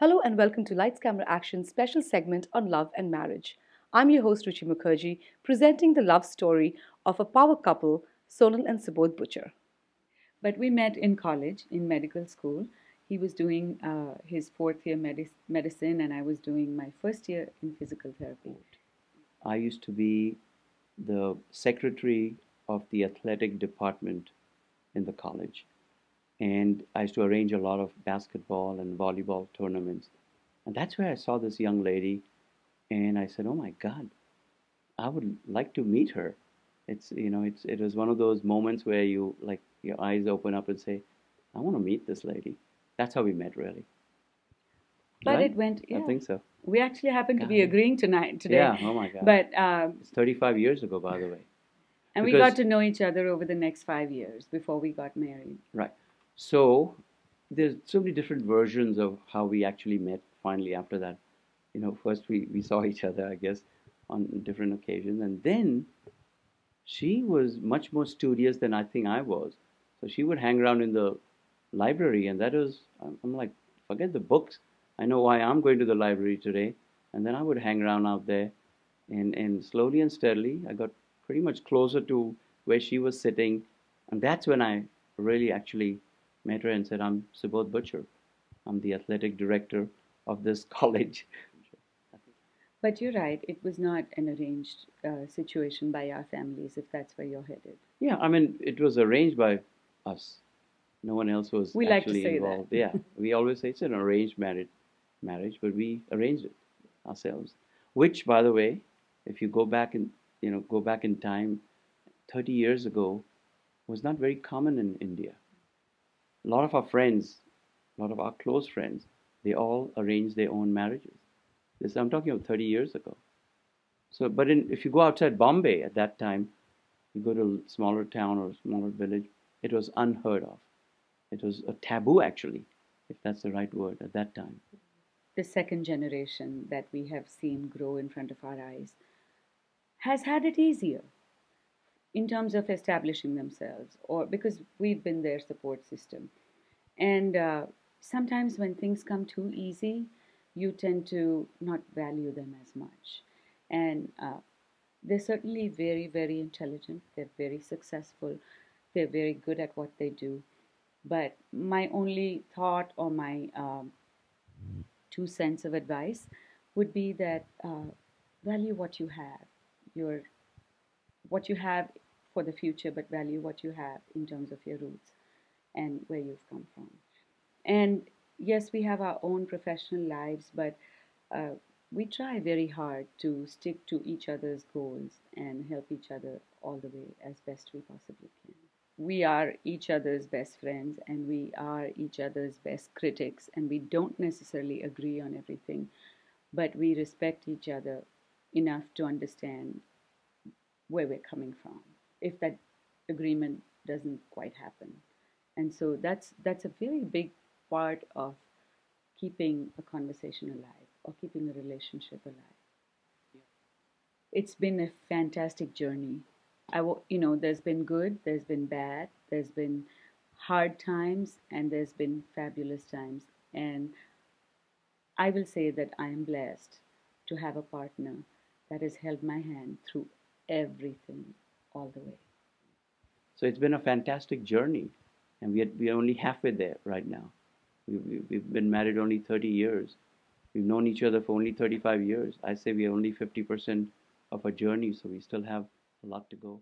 Hello and welcome to Lights Camera Action's special segment on love and marriage. I'm your host Ruchi Mukherjee, presenting the love story of a power couple, Sonal and Subodh Bhuchar. But we met in college, in medical school. He was doing his fourth year medicine, and I was doing my first year in physical therapy. I used to be the secretary of the athletic department in the college. And I used to arrange a lot of basketball and volleyball tournaments. And that's where I saw this young lady. And I said, oh my God, I would like to meet her. It was one of those moments where you, like, your eyes open up and say, I want to meet this lady. That's how we met, really. But Right? it went, I yeah. think so. We actually happen to be God. agreeing today. Yeah, oh my God. But It's 35 years ago, by the way. and we Because- got to know each other over the next 5 years before we got married. Right. So there's so many different versions of how we actually met finally after that. First we saw each other, I guess, on different occasions. And then she was much more studious than I think I was. So she would hang around in the library, and that was, I'm like, forget the books. I know why I'm going to the library today. And then I would hang around out there. And slowly and steadily, I got pretty much closer to where she was sitting. And that's when I really actually met her and said, I'm Subodh Bhuchar. I'm the athletic director of this college. But you're right, it was not an arranged situation by our families, if that's where you're headed. Yeah, I mean, it was arranged by us. No one else was We like to actually say involved. that. Yeah, we always say it's an arranged marriage, but we arranged it ourselves. Which, by the way, if you go back in time, 30 years ago, was not very common in India. A lot of our friends, a lot of our close friends, they all arranged their own marriages. This I'm talking about 30 years ago. So, but if you go outside Bombay at that time, you go to a smaller town or a smaller village, it was unheard of. It was a taboo, actually, if that's the right word at that time. The second generation that we have seen grow in front of our eyes has had it easier in terms of establishing themselves, or because we've been their support system. And sometimes when things come too easy, you tend to not value them as much. And they're certainly very, very intelligent, they're very successful, they're very good at what they do. But my only thought or my 2 cents of advice would be that value what you have, your what you have for the future, but value what you have in terms of your roots and where you've come from. And yes, we have our own professional lives, but uh, we try very hard to stick to each other's goals and help each other all the way as best we possibly can. We are each other's best friends and we are each other's best critics, and we don't necessarily agree on everything, but we respect each other enough to understand where we're coming from if that agreement doesn't quite happen. And so that's a very big part of keeping a conversation alive or keeping a relationship alive. It's been a fantastic journey. There's been good, there's been bad, there's been hard times, and there's been fabulous times. And I will say that I am blessed to have a partner that has held my hand through everything all the way. So it's been a fantastic journey, and we're only halfway there right now. We've been married only 30 years. We've known each other for only 35 years. I say we're only 50% of our journey, so we still have a lot to go.